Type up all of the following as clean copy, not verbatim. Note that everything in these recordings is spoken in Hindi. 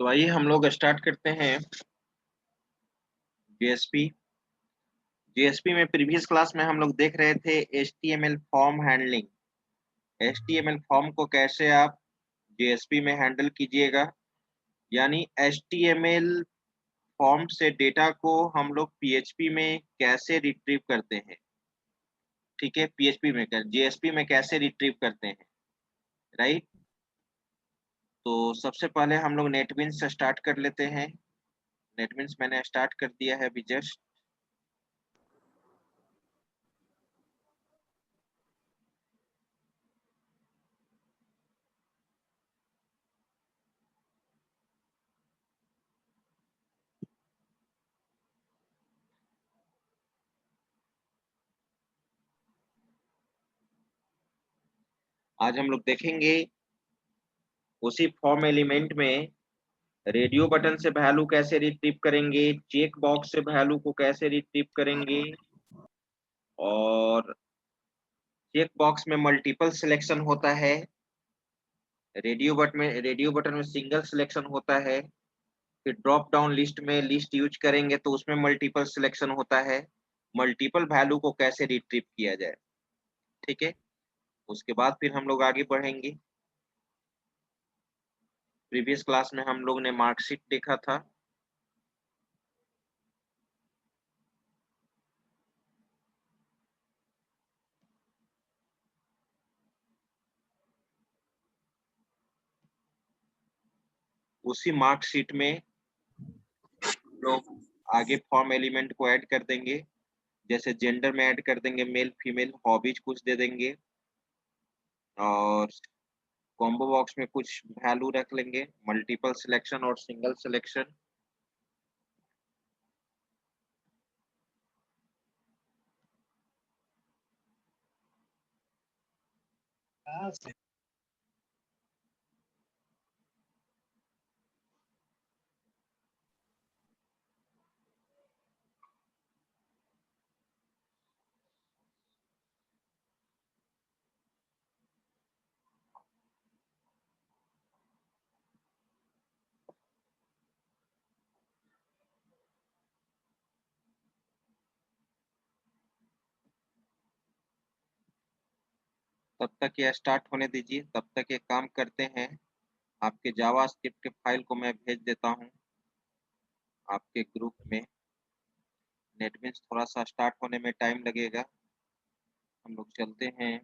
तो आइए हम लोग स्टार्ट करते हैं जेएसपी। जेएसपी में प्रीवियस क्लास में हम लोग देख रहे थे HTML form handling. HTML form को कैसे आप जेएसपी में हैंडल कीजिएगा, यानी एचटीएमएल फॉर्म से डेटा को हम लोग पीएचपी में कैसे रिट्रीव करते हैं। ठीक है, पीएचपी में जेएसपी में कैसे रिट्रीव करते हैं, राइट। तो सबसे पहले हम लोग नेटबिन्स से स्टार्ट कर लेते हैं। नेटबिन्स मैंने स्टार्ट कर दिया है अभी जस्ट। आज हम लोग देखेंगे उसी फॉर्म एलिमेंट में रेडियो बटन से वैल्यू कैसे रिट्रीव करेंगे, चेक बॉक्स से वैल्यू को कैसे रिट्रीव करेंगे, और चेक बॉक्स में मल्टीपल सिलेक्शन होता है, रेडियो बटन में सिंगल सिलेक्शन होता है। फिर ड्रॉप डाउन लिस्ट में लिस्ट यूज करेंगे तो उसमें मल्टीपल सिलेक्शन होता है। मल्टीपल वैल्यू को कैसे रिट्रीव किया जाए, ठीक है। उसके बाद फिर हम लोग आगे बढ़ेंगे। प्रीवियस क्लास में हम लोग ने मार्कशीट देखा था। उसी मार्कशीट में लोग आगे फॉर्म एलिमेंट को ऐड कर देंगे। जैसे जेंडर में ऐड कर देंगे मेल फीमेल, हॉबीज कुछ दे देंगे, और कॉम्बो बॉक्स में कुछ वैल्यू रख लेंगे, मल्टीपल सिलेक्शन और सिंगल सिलेक्शन। तब तक ये स्टार्ट होने दीजिए, तब तक ये काम करते हैं। आपके जावा स्क्रिप्ट के फाइल को मैं भेज देता हूँ आपके ग्रुप में। नेटबिन्स थोड़ा सा स्टार्ट होने में टाइम लगेगा। हम लोग चलते हैं।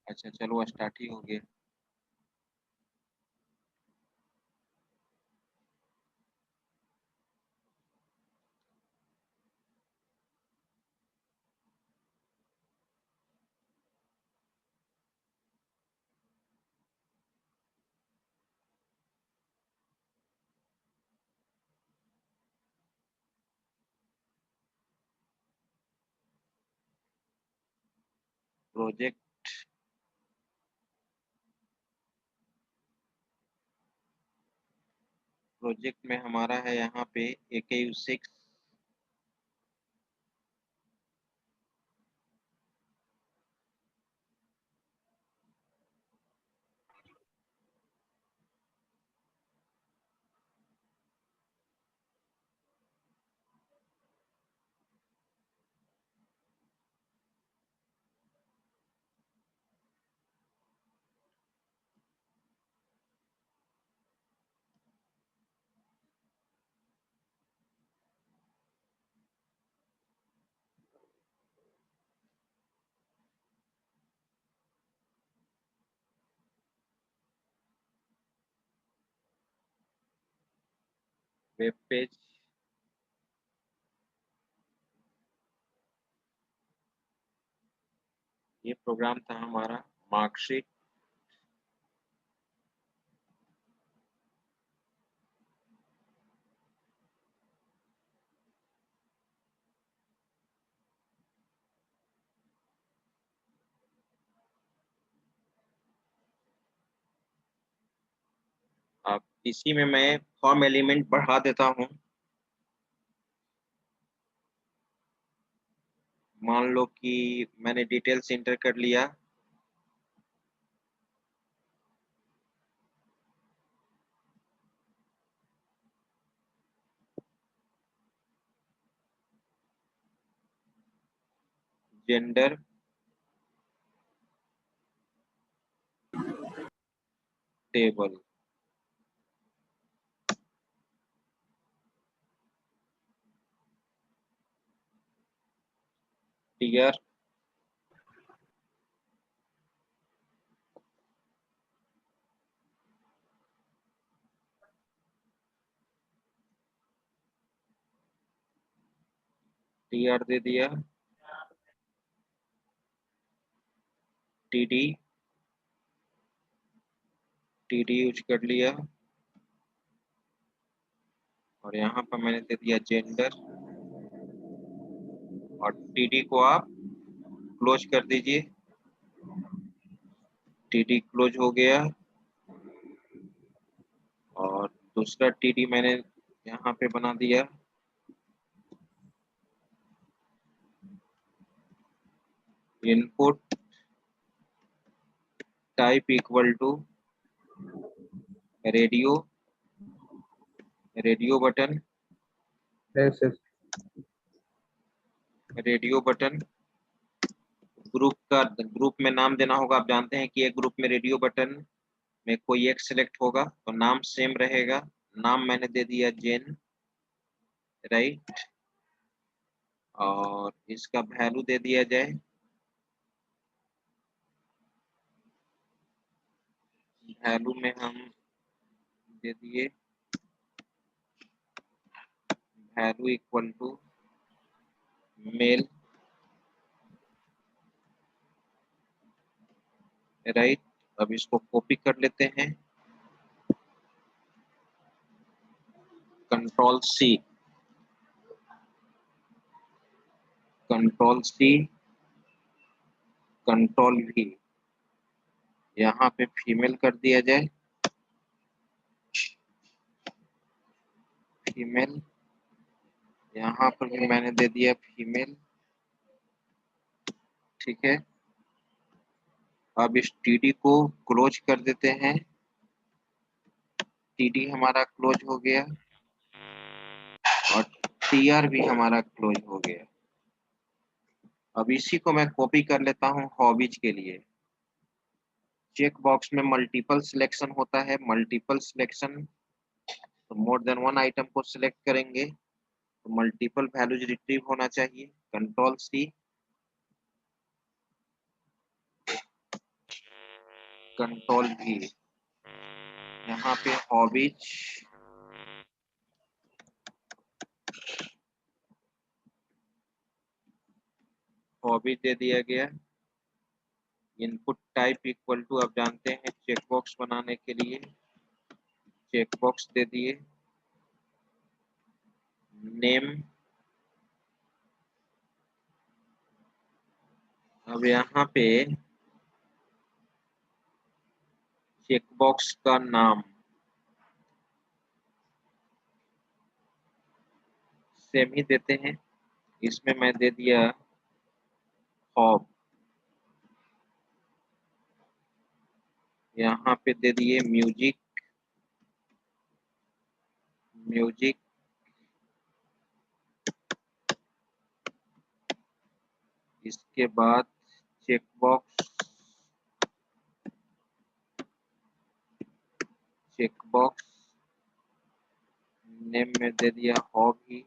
अच्छा चलो, स्टार्ट ही हो गया। प्रोजेक्ट प्रोजेक्ट में हमारा है यहाँ पे AKU6। वेब पेज, ये प्रोग्राम था हमारा मार्कशीट। अब इसी में मैं फॉर्म एलिमेंट बढ़ा देता हूँ। मान लो कि मैंने डिटेल्स इंटर कर लिया, जेंडर, टेबल, टीयर, टीआर दे दिया, टीडी, टीडी यूज कर लिया, और यहाँ पर मैंने दे दिया जेंडर, और टीडी को आप क्लोज कर दीजिए। टीडी क्लोज हो गया, और दूसरा टीडी मैंने यहाँ पे बना दिया, input type equal to radio, radio button, yes yes radio button, group में नाम देना होगा। आप जानते हैं कि एक ग्रुप में रेडियो बटन में कोई एक सिलेक्ट होगा तो नाम सेम रहेगा। नाम मैंने दे दिया जेन, राइट, और इसका वैल्यू दे दिया जाए, वैल्यू में हम दे दिए value equal to male, right. अब इसको कॉपी कर लेते हैं, control C, control C, control V, यहाँ पे फीमेल कर दिया जाए, फीमेल, यहाँ पर भी मैंने दे दिया फीमेल, ठीक है। अब इस टीडी को क्लोज कर देते हैं, टीडी हमारा क्लोज हो गया, और टीआर भी हमारा क्लोज हो गया। अब इसी को मैं कॉपी कर लेता हूँ हॉबीज के लिए। चेक बॉक्स में मल्टीपल सिलेक्शन होता है, मल्टीपल सिलेक्शन, तो मोर देन वन आइटम को सिलेक्ट करेंगे तो मल्टीपल वैल्यूज रिट्रीव होना चाहिए। कंट्रोल सी, कंट्रोल वी, यहाँ पे हॉबीज, हॉबीज दे दिया गया। इनपुट टाइप इक्वल टू, आप जानते हैं चेकबॉक्स बनाने के लिए चेकबॉक्स दे दिए, नेम। अब यहाँ पे चेकबॉक्स का नाम सेम ही देते हैं, इसमें मैं दे दिया हॉब, यहाँ पे दे दिए म्यूजिक, म्यूजिक, इसके बाद चेकबॉक्स, चेकबॉक्स नेम में दे दिया हॉबी,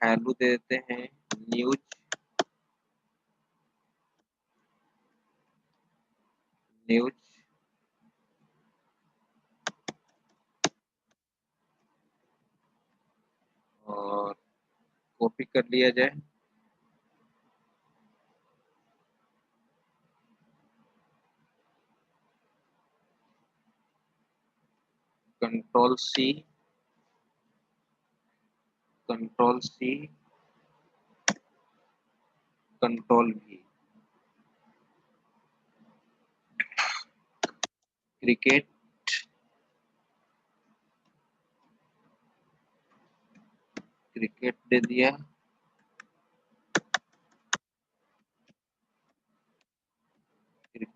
वैल्यू दे देते हैं न्यूज, न्यूज, और कॉपी कर लिया जाए, control C, control C, control V, cricket, cricket दे दिया,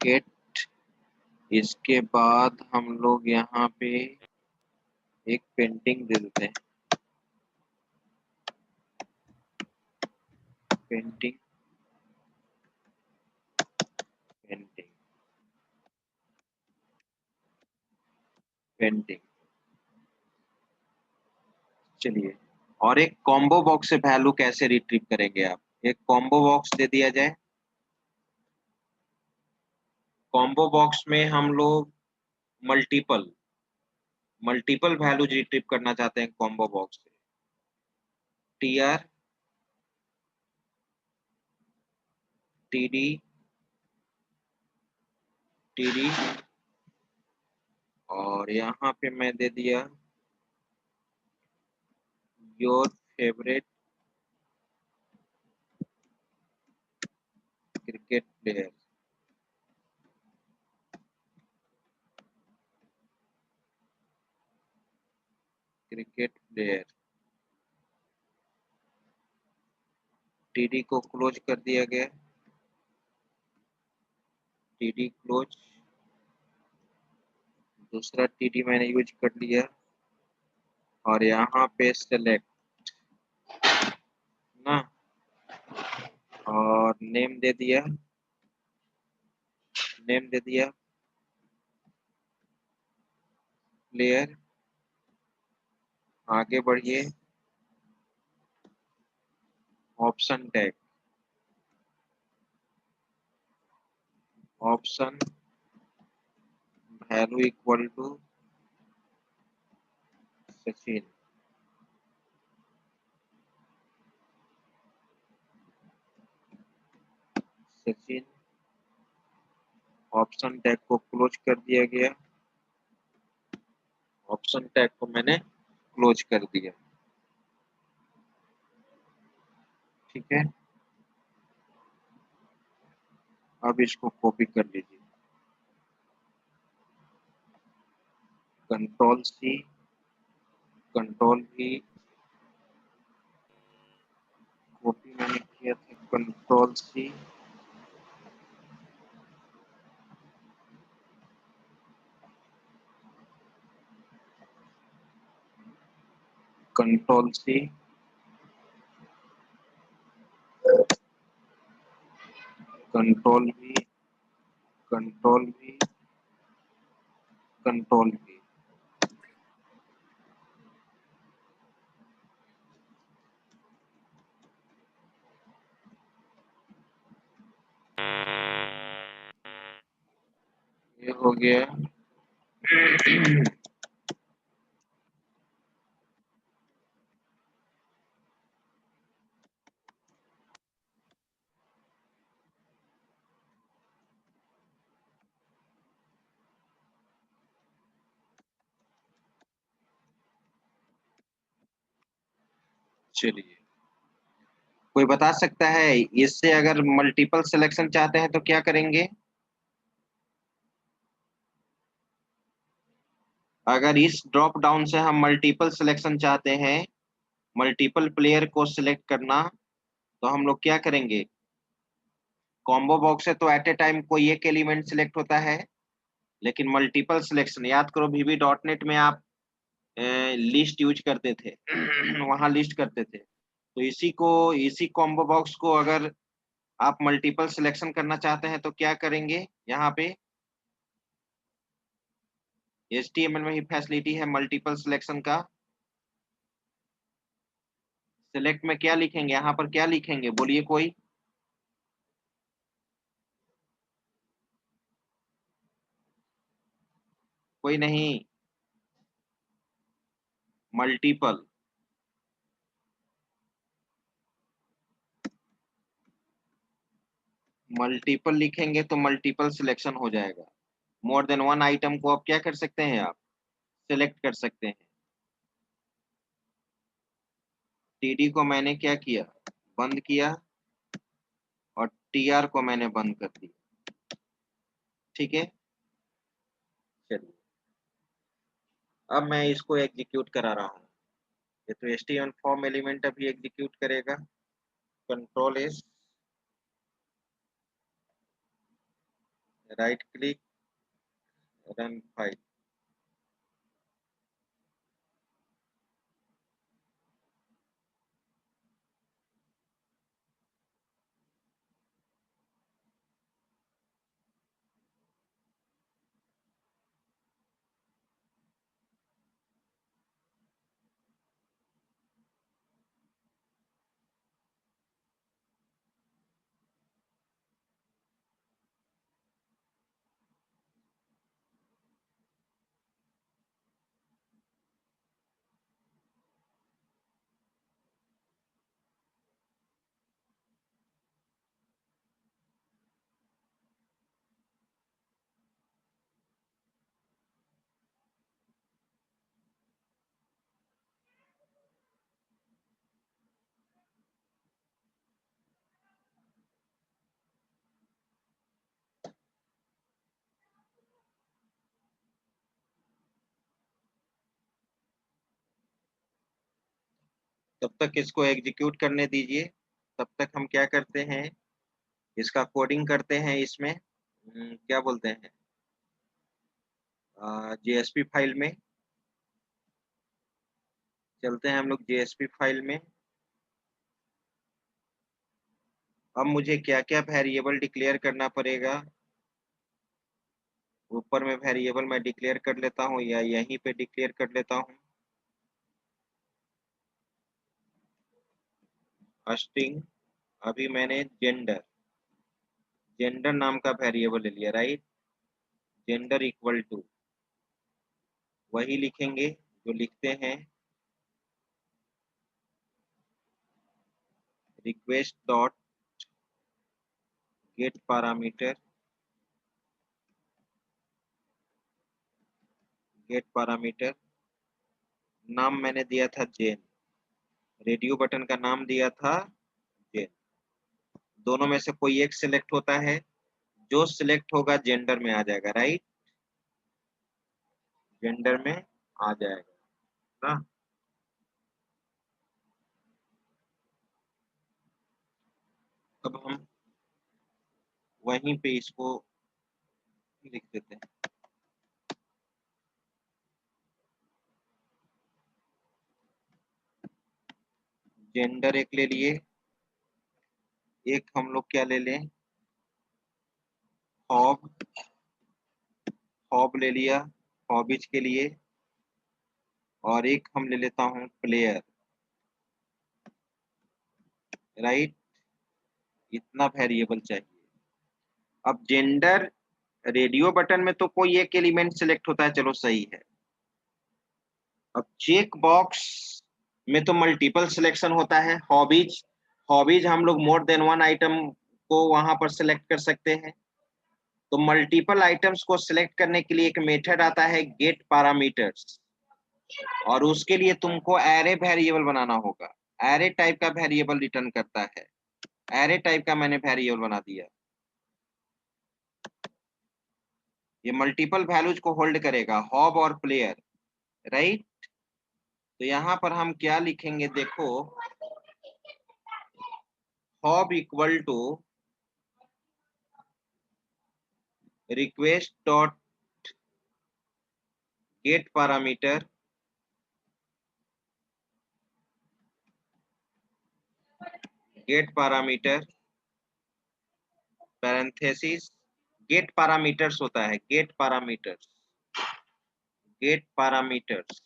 क्रिकेट। इसके बाद हम लोग यहाँ पे एक पेंटिंग दे देते हैं, पेंटिंग पेंटिंग पेंटिंग। चलिए, और एक कॉम्बो बॉक्स से वैल्यू कैसे रिट्रीव करेंगे आप? एक कॉम्बो बॉक्स दे दिया जाए। कॉम्बो बॉक्स में हम लोग मल्टीपल मल्टीपल वैल्यू रिट्रीव करना चाहते हैं कॉम्बो बॉक्स से। टीआर, टीडी, टीडी, और यहाँ पे मैं दे दिया your favourite cricket player. Cricket player, TD को क्लोज कर दिया गया, टीडी क्लोज। दूसरा टीडी मैंने यूज कर लिया, और यहाँ पे सेलेक्ट ना, और नेम दे दिया, नेम दे दिया प्लेयर। आगे बढ़िए, option tag, option value equal to Sachin. Sachin, option tag को क्लोज कर दिया गया, ऑप्शन टैग को मैंने क्लोज कर दिया। ठीक है, अब इसको कॉपी कर लीजिए, control C, control V, copy मैंने किया था, control C, control C, control V, control V, control V. ये हो गया। चलिए, कोई बता सकता है इससे अगर मल्टीपल सिलेक्शन चाहते हैं तो क्या करेंगे? अगर इस ड्रॉप डाउन से हम मल्टीपल सिलेक्शन चाहते हैं, मल्टीपल प्लेयर को सिलेक्ट करना, तो हम लोग क्या करेंगे? कॉम्बो बॉक्स है तो एट ए टाइम कोई एक एलिमेंट सिलेक्ट होता है, लेकिन मल्टीपल सिलेक्शन, याद करो VB डॉट नेट में आप लिस्ट यूज करते थे। वहां लिस्ट करते थे, तो इसी कॉम्बो बॉक्स को अगर आप मल्टीपल सिलेक्शन करना चाहते हैं तो क्या करेंगे? यहाँ पे HTML में ही फैसिलिटी है मल्टीपल सिलेक्शन का। सिलेक्ट में क्या लिखेंगे? यहाँ पर क्या लिखेंगे बोलिए कोई? कोई नहीं, मल्टीपल। मल्टीपल लिखेंगे तो मल्टीपल सिलेक्शन हो जाएगा। मोर देन वन आइटम को आप क्या कर सकते हैं? आप सिलेक्ट कर सकते हैं। TD को मैंने क्या किया? बंद किया, और TR को मैंने बंद कर दिया। ठीक है, चलिए, अब मैं इसको एग्जीक्यूट करा रहा हूँ। ये तो HTML फॉर्म एलिमेंट अभी एग्जीक्यूट करेगा। Control S, right click, run file. तब तक इसको एग्जीक्यूट करने दीजिए। तब तक हम क्या करते हैं, इसका कोडिंग करते हैं इसमें। क्या बोलते हैं, जेएसपी फाइल में चलते हैं हम लोग। जेएसपी फाइल में अब मुझे क्या क्या वेरिएबल डिक्लेयर करना पड़ेगा। ऊपर में वेरिएबल मैं डिक्लेयर कर लेता हूँ या यहीं पे डिक्लेयर कर लेता हूँ। स्ट्रिंग, अभी मैंने जेंडर जेंडर नाम का वेरिएबल ले लिया, राइट। जेंडर इक्वल टू वही लिखेंगे जो लिखते हैं, request dot get parameter. Get parameter नाम मैंने दिया था जेन, रेडियो बटन का नाम दिया था जेन। दोनों में से कोई एक सिलेक्ट होता है, जो सिलेक्ट होगा जेंडर में आ जाएगा, राइट। जेंडर में आ जाएगा ना। अब हम वहीं पे इसको लिख देते हैं। जेंडर एक ले लिए, एक हम लोग क्या ले लें, हॉब। हॉब ले लिया हॉबीज के लिए, और एक हम ले लेता हूँ प्लेयर, राइट। इतना वेरिएबल चाहिए। अब जेंडर रेडियो बटन में तो कोई एक एलिमेंट सिलेक्ट होता है, चलो सही है। अब चेक बॉक्स में तो मल्टीपल सिलेक्शन होता है। हॉबीज, हॉबीज हम लोग मोर देन वन आइटम को वहां पर सिलेक्ट कर सकते हैं। तो मल्टीपल आइटम्स को सिलेक्ट करने के लिए एक मेथड आता है गेट पैरामीटर्स, और उसके लिए तुमको एरे वेरिएबल बनाना होगा। एरे टाइप का वेरिएबल रिटर्न करता है। एरे टाइप का मैंने वेरिएबल बना दिया, ये मल्टीपल वैल्यूज को होल्ड करेगा, हॉब और प्लेयर, राइट। तो यहाँ पर हम क्या लिखेंगे देखो, hob equal to request dot get parameter, get parameter parenthesis, get parameters होता है, get parameters, get parameters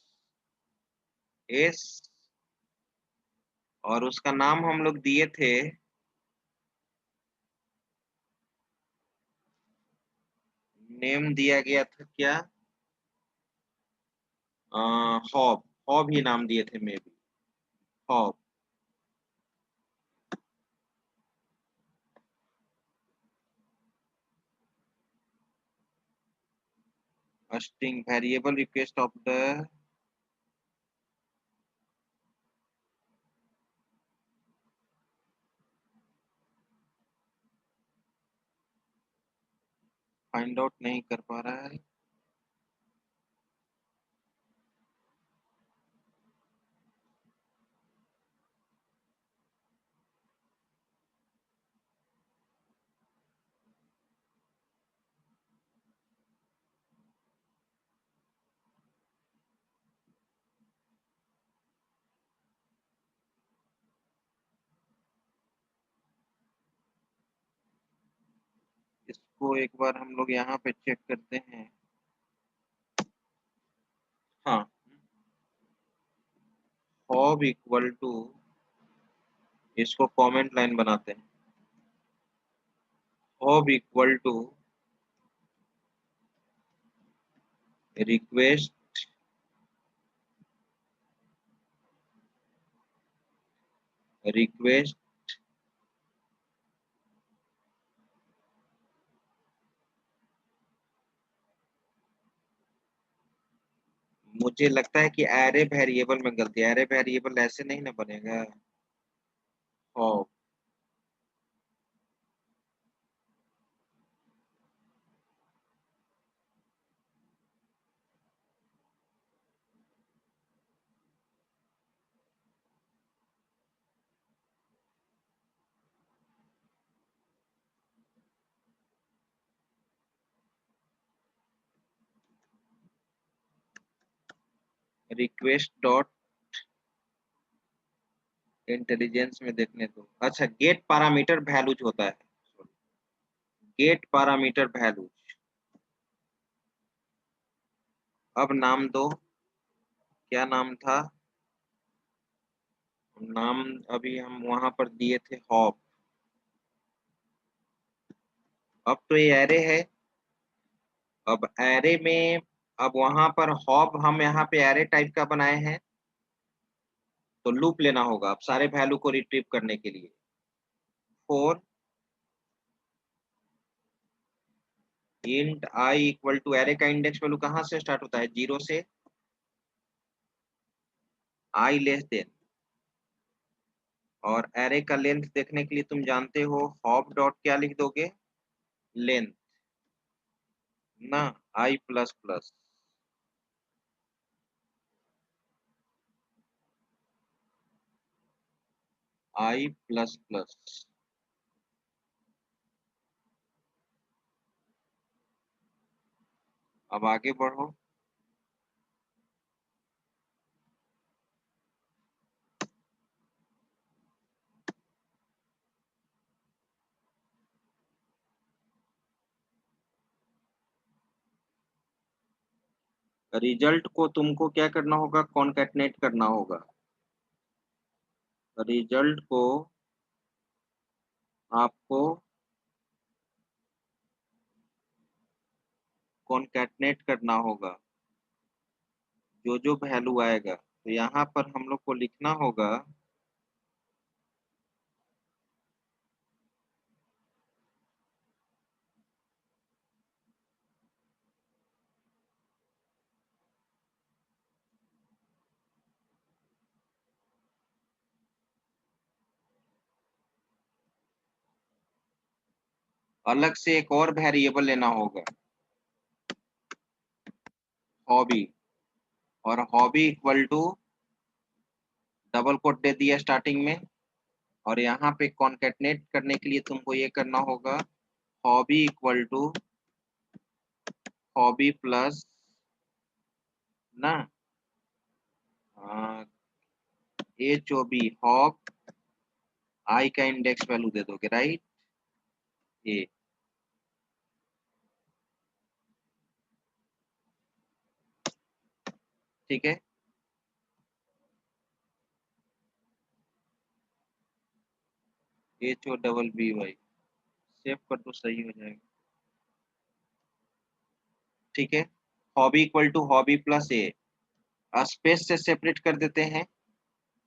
S, और उसका नाम हम लोग दिए थे, नेम दिया गया था क्या, हॉब। हॉब ही नाम दिए थे may be, hob. String variable request of the, find out नहीं कर पा रहा है। इसको एक बार हम लोग यहाँ पे चेक करते हैं। हाँ, हॉब इक्वल टू, इसको कमेंट लाइन बनाते हैं, hob equal to request request मुझे लगता है कि एरे वेरिएबल में गलती है, एरे वेरिएबल ऐसे नहीं ना बनेगा। हॉब रिक्वेस्ट डॉट इंटेलिजेंस में देखने दो। अच्छा, गेट पैरामीटर वैल्यूज होता है, गेट पैरामीटर वैल्यूज। अब नाम दो, क्या नाम था, नाम अभी हम वहां पर दिए थे हॉप। अब तो ये एरे है, अब एरे में, अब वहां पर हॉप हम यहाँ पे एरे टाइप का बनाए हैं, तो लूप लेना होगा अब सारे वैल्यू को रिट्रीव करने के लिए। For int I equal to, array का इंडेक्स वैल्यू कहाँ से स्टार्ट होता है, 0 से, आई लेस देन, और एरे का लेंथ देखने के लिए तुम जानते हो हॉप डॉट क्या लिख दोगे, लेंथ ना, आई प्लस प्लस, आई प्लस प्लस। अब आगे बढ़ो, रिजल्ट को तुमको क्या करना होगा, कॉन्कैटनेट करना होगा, रिजल्ट को आपको कॉन्कैटनेट करना होगा, जो जो वैल्यू आएगा तो यहाँ पर हम लोग को लिखना होगा, अलग से एक और वेरिएबल लेना होगा, हॉबी, और hobby equal to double quote दे दिया स्टार्टिंग में, और यहाँ पे कॉन्कैटनेट करने के लिए तुमको ये करना होगा, hobby equal to hobby plus ना, H O B, hob, I का इंडेक्स वैल्यू दे दोगे, राइट, ए, ठीक है, H O double B Y, save कर दो, सही हो जाएगा, ठीक है। Hobby equal to hobby plus A, space से सेपरेट कर देते हैं,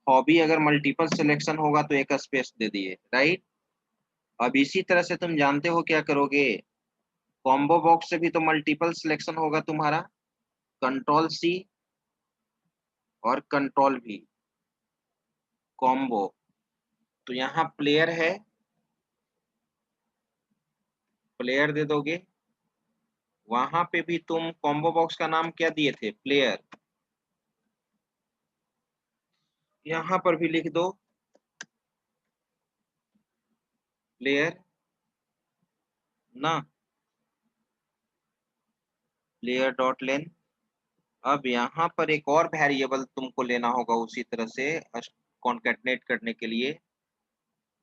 हॉबी अगर मल्टीपल सिलेक्शन होगा तो एक स्पेस दे दिए, राइट। अब इसी तरह से तुम जानते हो क्या करोगे, कॉम्बो बॉक्स से भी तो मल्टीपल सिलेक्शन होगा तुम्हारा, कंट्रोल सी और कंट्रोल भी, कॉम्बो, तो यहाँ प्लेयर है, प्लेयर दे दोगे, वहां पे भी तुम कॉम्बो बॉक्स का नाम क्या दिए थे, प्लेयर, यहाँ पर भी लिख दो प्लेयर ना, प्लेयर डॉट लेन। अब यहाँ पर एक और वेरिएबल तुमको लेना होगा उसी तरह से कॉन्केटनेट करने के लिए,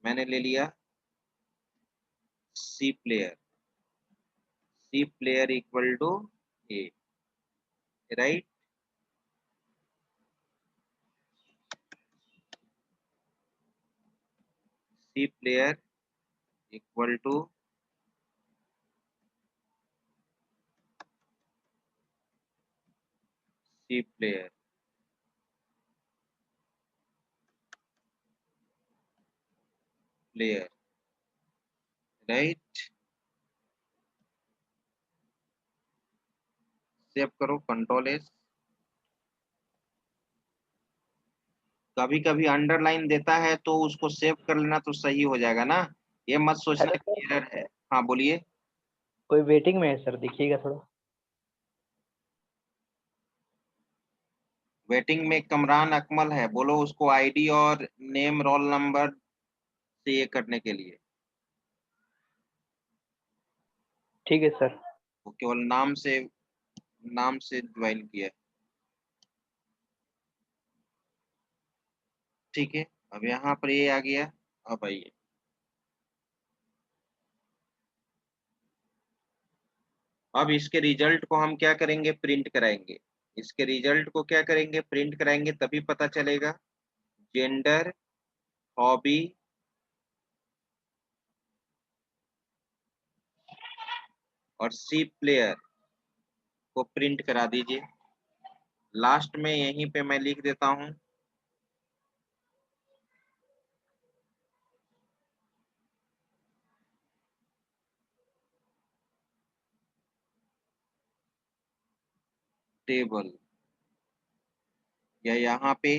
मैंने ले लिया C player, C player equal to A, right. C player equal to C player, player, right. Save करो, कंट्रोल एस। कभी कभी अंडरलाइन देता है तो उसको सेव कर लेना तो सही हो जाएगा ना, ये मत हेलो सोचना सर, कि एरर है। हाँ बोलिए। कोई वेटिंग में है सर, दिखिएगा थोड़ा। वेटिंग में कमरान अकमल है, बोलो उसको आईडी और नेम रोल नंबर से ये करने के लिए। ठीक है सर। वो केवल नाम से ज्वाइन किया है। ठीक है, अब यहाँ पर ये आ गया। अब आइए, अब इसके रिजल्ट को हम क्या करेंगे, प्रिंट कराएंगे। इसके रिजल्ट को क्या करेंगे, प्रिंट कराएंगे, तभी पता चलेगा। जेंडर, हॉबी और सी प्लेयर को प्रिंट करा दीजिए। लास्ट में यहीं पे मैं लिख देता हूँ टेबल, या यहाँ पे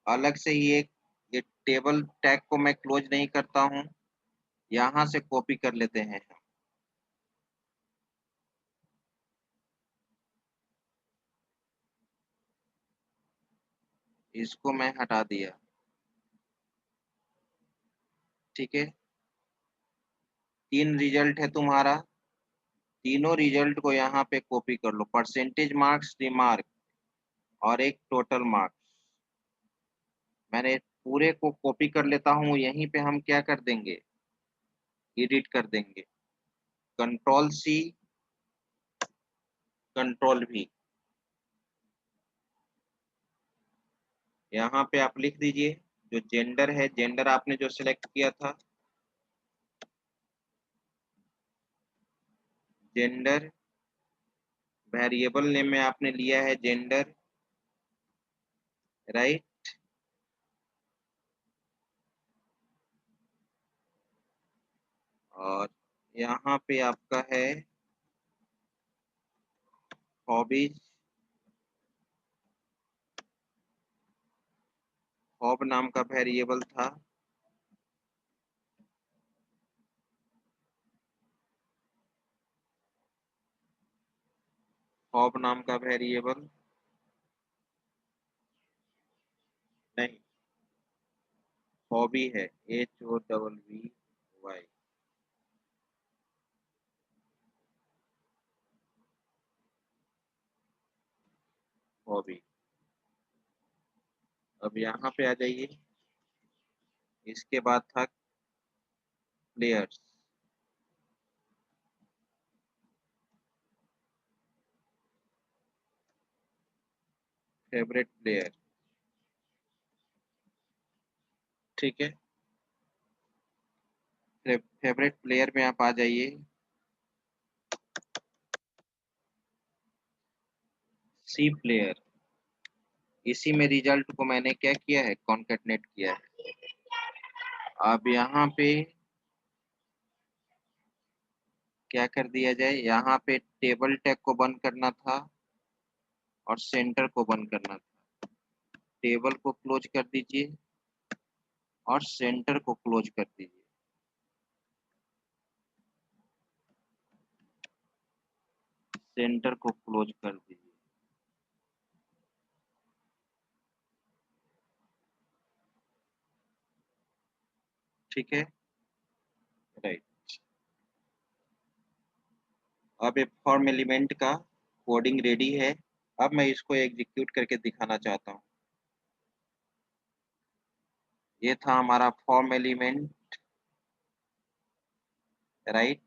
अलग से ही एक ये टेबल टैग को मैं क्लोज नहीं करता हूँ, यहाँ से कॉपी कर लेते हैं। इसको मैं हटा दिया। ठीक है, 3 रिजल्ट है तुम्हारा, तीनों रिजल्ट को यहाँ पे कॉपी कर लो, परसेंटेज मार्क्स, रिमार्क और एक टोटल मार्क्स। मैंने पूरे को कॉपी कर लेता हूँ, यहीं पे हम क्या कर देंगे, एडिट कर देंगे। कंट्रोल सी, कंट्रोल भी, यहाँ पे आप लिख दीजिए जो जेंडर है, जेंडर आपने जो सिलेक्ट किया था, जेंडर, वेरिएबल नेम में आपने लिया है जेंडर, राइट। और यहाँ पे आपका है हॉबीज, हॉब नाम का वेरिएबल था, हॉब नाम का वेरिएबल, नहीं, हॉबी है, HOBBY, हॉबी। अब यहाँ पे आ जाइए, इसके बाद था प्लेयर्स, फेवरेट प्लेयर। ठीक है, फेवरेट प्लेयर में आप आ जाइए, सी प्लेयर। इसी में रिजल्ट को मैंने क्या किया है, कॉन्केटनेट किया है। अब यहाँ पे क्या कर दिया जाए, यहाँ पे टेबल टैग को बंद करना था और सेंटर को बंद करना था। टेबल को क्लोज कर दीजिए और सेंटर को क्लोज कर दीजिए। सेंटर को क्लोज कर दीजिए। ठीक है, राइट। अब एक फॉर्म एलिमेंट का कोडिंग रेडी है। अब मैं इसको एग्जीक्यूट करके दिखाना चाहता हूँ। ये था हमारा फॉर्म एलिमेंट, राइट।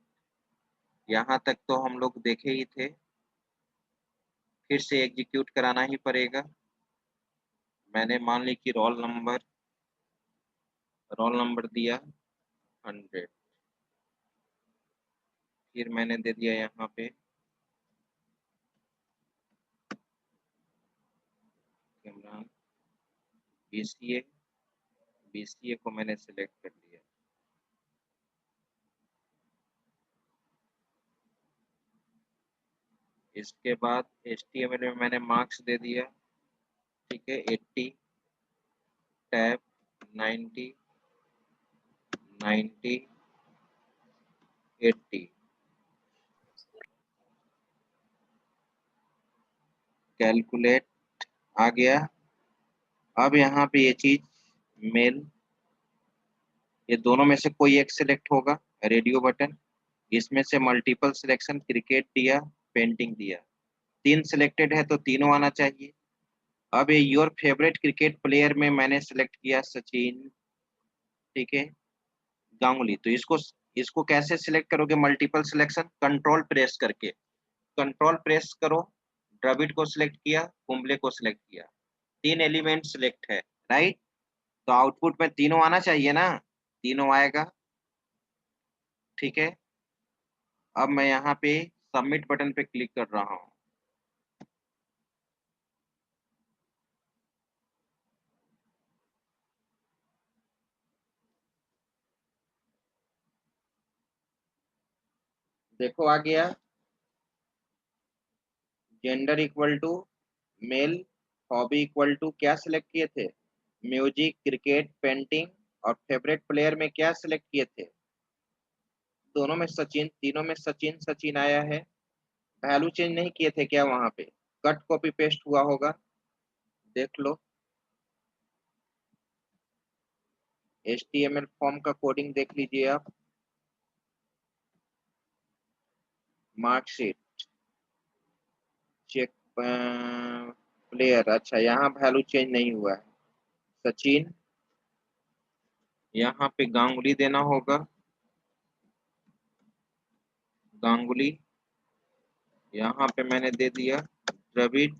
यहाँ तक तो हम लोग देखे ही थे, फिर से एग्जीक्यूट कराना ही पड़ेगा। मैंने मान ली कि रोल नंबर दिया 100, फिर मैंने दे दिया यहाँ पे इमरान, बीसीए को मैंने सिलेक्ट कर लिया। इसके बाद HTML में मैंने मार्क्स दे दिया, ठीक है, 80, टैब 90, 90, 80, कैलकुलेट आ गया। अब यहाँ पे ये चीज मेल, ये दोनों में से कोई एक सिलेक्ट होगा, रेडियो बटन। इसमें से मल्टीपल सिलेक्शन, क्रिकेट दिया, पेंटिंग दिया, 3 सिलेक्टेड है तो तीनों आना चाहिए। अब ये योर फेवरेट क्रिकेट प्लेयर में मैंने सिलेक्ट किया सचिन, ठीक है, गांगुली। तो इसको कैसे सिलेक्ट करोगे? मल्टीपल सिलेक्शन, कंट्रोल प्रेस करके, कंट्रोल प्रेस करो, द्रविड़ को सिलेक्ट किया, कुंबले को सिलेक्ट किया, 3 एलिमेंट सिलेक्ट है, राइट। तो आउटपुट में तीनों आना चाहिए ना, तीनों आएगा, ठीक है। अब मैं यहाँ पे सबमिट बटन पे क्लिक कर रहा हूँ। देखो आ गया, gender equal to male, hobby equal to क्या सिलेक्ट किए थे? म्यूजिक, क्रिकेट, पेंटिंग, और फेवरेट प्लेयर में क्या सिलेक्ट किए थे? दोनों में सचिन, तीनों में सचिन सचिन आया है। वैल्यू चेंज नहीं किए थे क्या? वहां पे कट कॉपी पेस्ट हुआ होगा, देख लो। HTML फॉर्म का कोडिंग देख लीजिए आप, मार्कशीट, चेक, प्लेयर, अच्छा यहाँ वैल्यू चेंज नहीं हुआ है, सचिन। यहाँ पे गांगुली देना होगा, गांगुली। यहाँ पे मैंने दे दिया द्रविड़,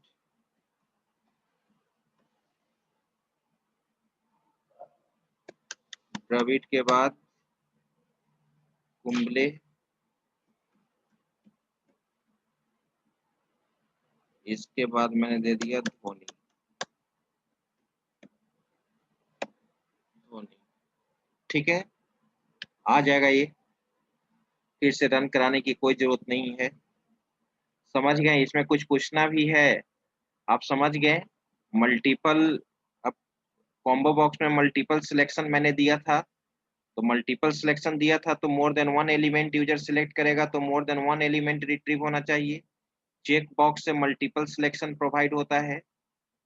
द्रविड़ के बाद कुंबले, इसके बाद मैंने दे दिया धोनी, धोनी, ठीक है, आ जाएगा ये। फिर से रन कराने की कोई जरूरत नहीं है। समझ गए? इसमें कुछ पूछना भी है? आप समझ गए? मल्टीपल, अब कॉम्बो बॉक्स में मल्टीपल सिलेक्शन मैंने दिया था, तो मल्टीपल सिलेक्शन दिया था तो more than one element user select करेगा, तो more than one element retrieve होना चाहिए। चेक बॉक्स से मल्टीपल सिलेक्शन प्रोवाइड होता है।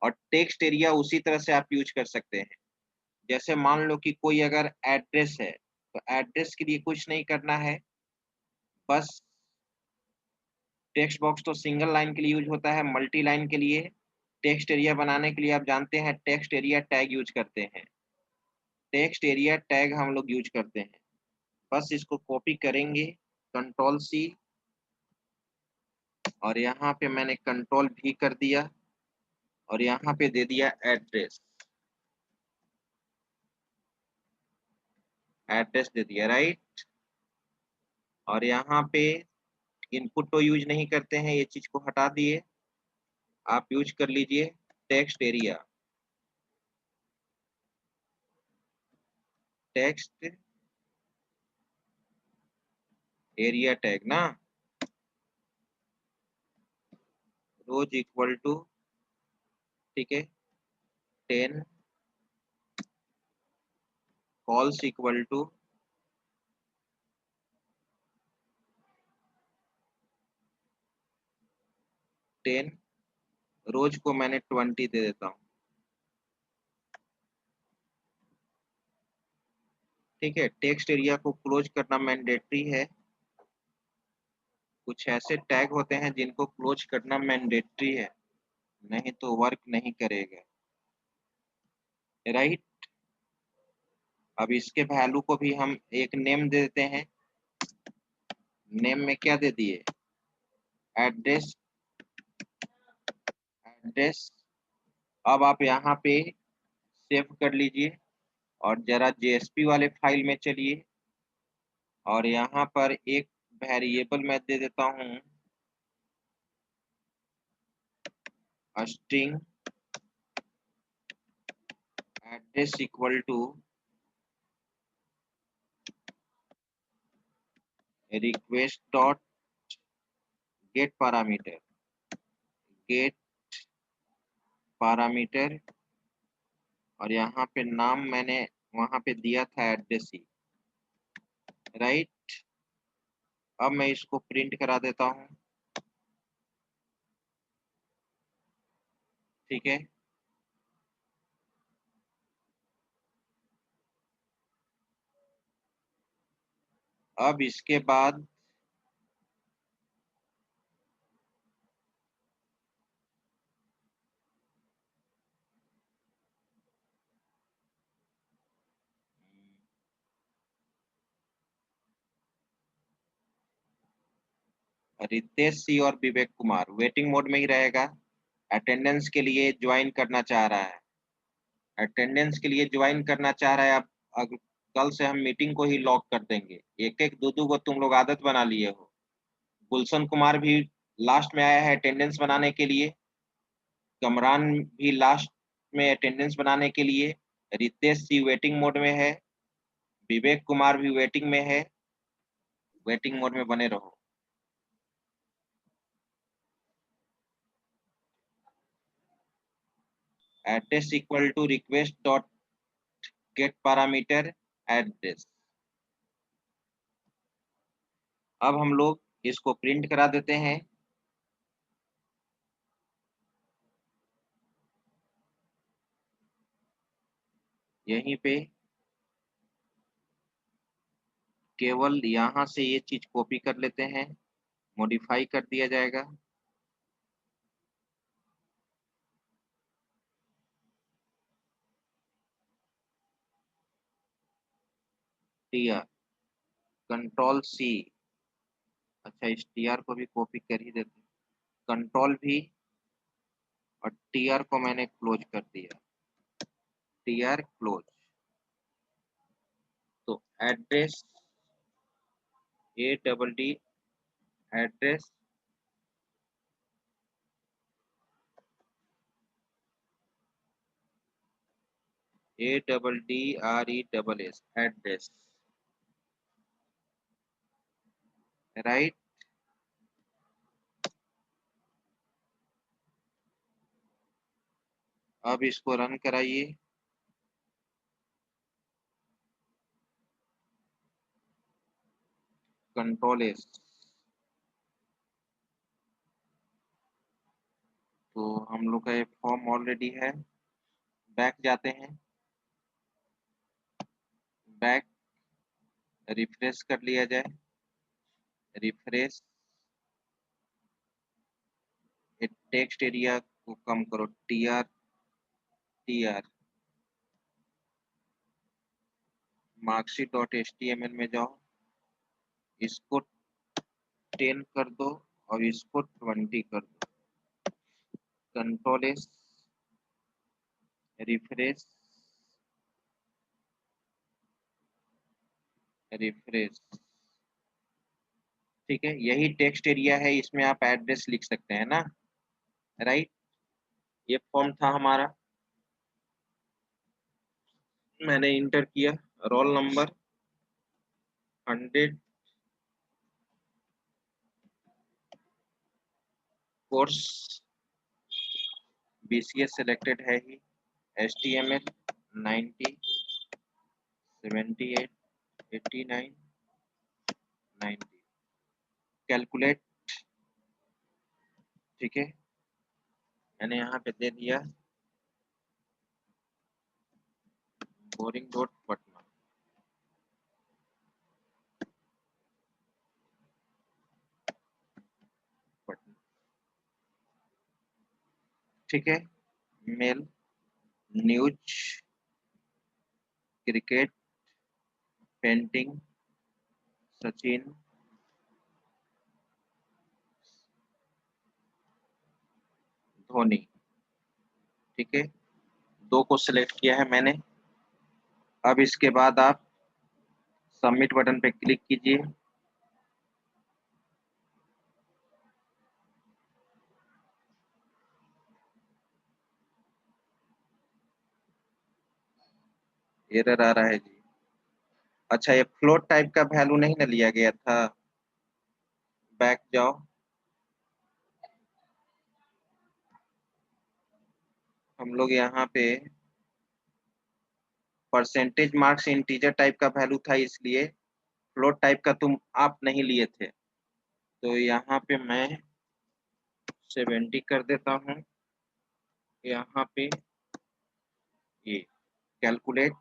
और टेक्स्ट एरिया उसी तरह से आप यूज कर सकते हैं। जैसे मान लो कि कोई अगर एड्रेस है, तो एड्रेस के लिए कुछ नहीं करना है, बस टेक्स्ट बॉक्स तो सिंगल लाइन के लिए यूज होता है, मल्टी लाइन के लिए, टेक्स्ट एरिया बनाने के लिए आप जानते हैं टेक्स्ट एरिया टैग यूज करते हैं, टेक्स्ट एरिया टैग हम लोग यूज करते हैं। बस इसको कॉपी करेंगे, कंट्रोल सी, और यहाँ पे मैंने कंट्रोल भी कर दिया, और यहाँ पे दे दिया एड्रेस, एड्रेस दे दिया, राइट। और यहाँ पे इनपुट तो यूज नहीं करते हैं, ये चीज को हटा दिए। आप यूज कर लीजिए text area, text area tag ना, रोज इक्वल टू, ठीक है, 10, कॉल्स इक्वल टू 10, रोज को मैंने 20 दे देता हूँ, ठीक है। टेक्स्ट एरिया को क्लोज करना मैंडेटरी है। कुछ ऐसे टैग होते हैं जिनको क्लोज करना मैंडेटरी है, नहीं तो वर्क नहीं करेगा, राइट। अब इसके वैल्यू को भी हम एक नेम दे देते हैं, नेम में क्या दे दिए, एड्रेस। अब आप यहाँ पे सेव कर लीजिए और जरा जेएसपी वाले फाइल में चलिए और यहाँ पर एक वेरिएबल मैं दे देता हूँ, string address equal to request dot get parameter और यहाँ पे नाम मैंने वहां पे दिया था एड्रेस ही, राइट। अब मैं इसको प्रिंट करा देता हूँ, ठीक है। अब इसके बाद रितेश सी और विवेक कुमार वेटिंग मोड में ही रहेगा, अटेंडेंस के लिए ज्वाइन करना चाह रहा है, अब कल से हम मीटिंग को ही लॉक कर देंगे, एक एक दो दो को तुम लोग आदत बना लिए हो। गुलशन कुमार भी लास्ट में आया है अटेंडेंस बनाने के लिए, कमरान भी लास्ट में अटेंडेंस बनाने के लिए, रितेश सी वेटिंग मोड में है, विवेक कुमार भी वेटिंग में है, वेटिंग मोड में बने रहो। Address equal to request dot get parameter address. अब हम लोग इसको प्रिंट करा देते हैं, यहीं पे केवल यहाँ से ये चीज कॉपी कर लेते हैं, मॉडिफाई कर दिया जाएगा, टीआर कंट्रोल सी, अच्छा इस टीआर को भी कॉपी कर ही देते, कंट्रोल भी और टीआर को मैंने क्लोज कर दिया, टीआर क्लोज। तो address ADD address ADDRESS address, right. अब इसको रन कराइए, कंट्रोल एस। तो हम लोग का ये फॉर्म ऑलरेडी है, बैक जाते हैं, बैक रिफ्रेश कर लिया जाए, रिफ्रेश, टेक्स्ट एरिया को कम करो, TR TR marksheet dot HTML में जाओ, इसको 10 कर दो और इसको 20 कर दो, कंट्रोल एस, रिफ्रेश रिफ्रेश, ठीक है। यही टेक्स्ट एरिया है, इसमें आप एड्रेस लिख सकते हैं ना, राइट। ये फॉर्म था हमारा, मैंने इंटर किया roll number 100, course BCS selected है ही, HTML 90 78 89 90, कैलकुलेट, ठीक है, मैंने यहाँ पे दे दिया बोरिंग डॉट पटना, ठीक है। Mail news cricket painting Sachin Dhoni, ठीक है, 2 को सिलेक्ट किया है मैंने। अब इसके बाद आप सबमिट बटन पे क्लिक कीजिए। एरर आ रहा है जी। अच्छा, ये फ्लोट टाइप का वैल्यू नहीं ना लिया गया था। बैक जाओ, हम लोग यहाँ पे परसेंटेज मार्क्स इंटीजर टाइप का वैल्यू था, इसलिए फ्लोट टाइप का तुम आप नहीं लिए थे। तो यहाँ पे मैं 70 कर देता हूँ। यहाँ पे ये कैलकुलेट,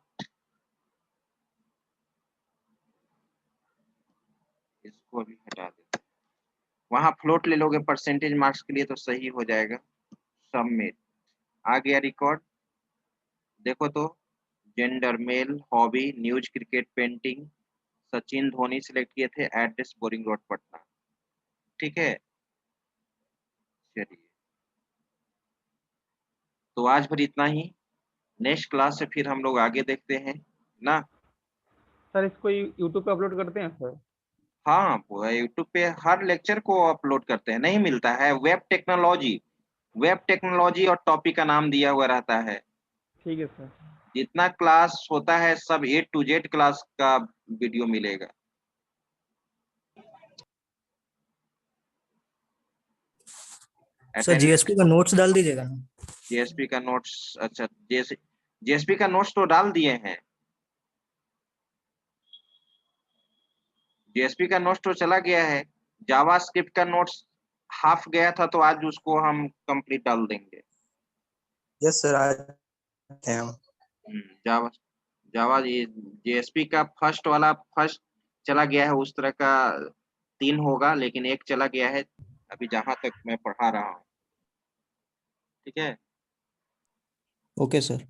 इसको अभी हटा देते हैं। वहां फ्लोट ले लोगे परसेंटेज मार्क्स के लिए तो सही हो जाएगा। सबमिट, आ गया रिकॉर्ड। देखो तो, gender male, hobby news, cricket, painting, Sachin Dhoni select किए थे, एड्रेस बोरिंग रोड पटना, ठीक है। चलिए, तो आज भर इतना ही। नेक्स्ट क्लास से फिर हम लोग आगे देखते हैं ना। सर इसको यूट्यूब पे अपलोड करते हैं सर? हाँ, पूरा यूट्यूब पे हर लेक्चर को अपलोड करते हैं, नहीं मिलता है। वेब टेक्नोलॉजी, वेब टेक्नोलॉजी और टॉपिक का नाम दिया हुआ रहता है। ठीक है सर। जितना क्लास होता है सब A to Z क्लास का वीडियो मिलेगा। सर जीएसपी का नोट्स डाल दीजिएगा ना। जेएसपी का नोट्स, अच्छा, जेएसपी का नोट्स तो डाल दिए हैं। जेएसपी का नोट्स तो चला गया है। जावा स्क्रिप्ट का नोट्स हाफ गया था, तो आज उसको हम कंप्लीट डाल देंगे। यस सर, आज हैं हम। जावा जावा ये जेएसपी का फर्स्ट चला गया है, उस तरह का 3 होगा, लेकिन एक चला गया है अभी जहां तक मैं पढ़ा रहा हूँ, ठीक है। Okay sir.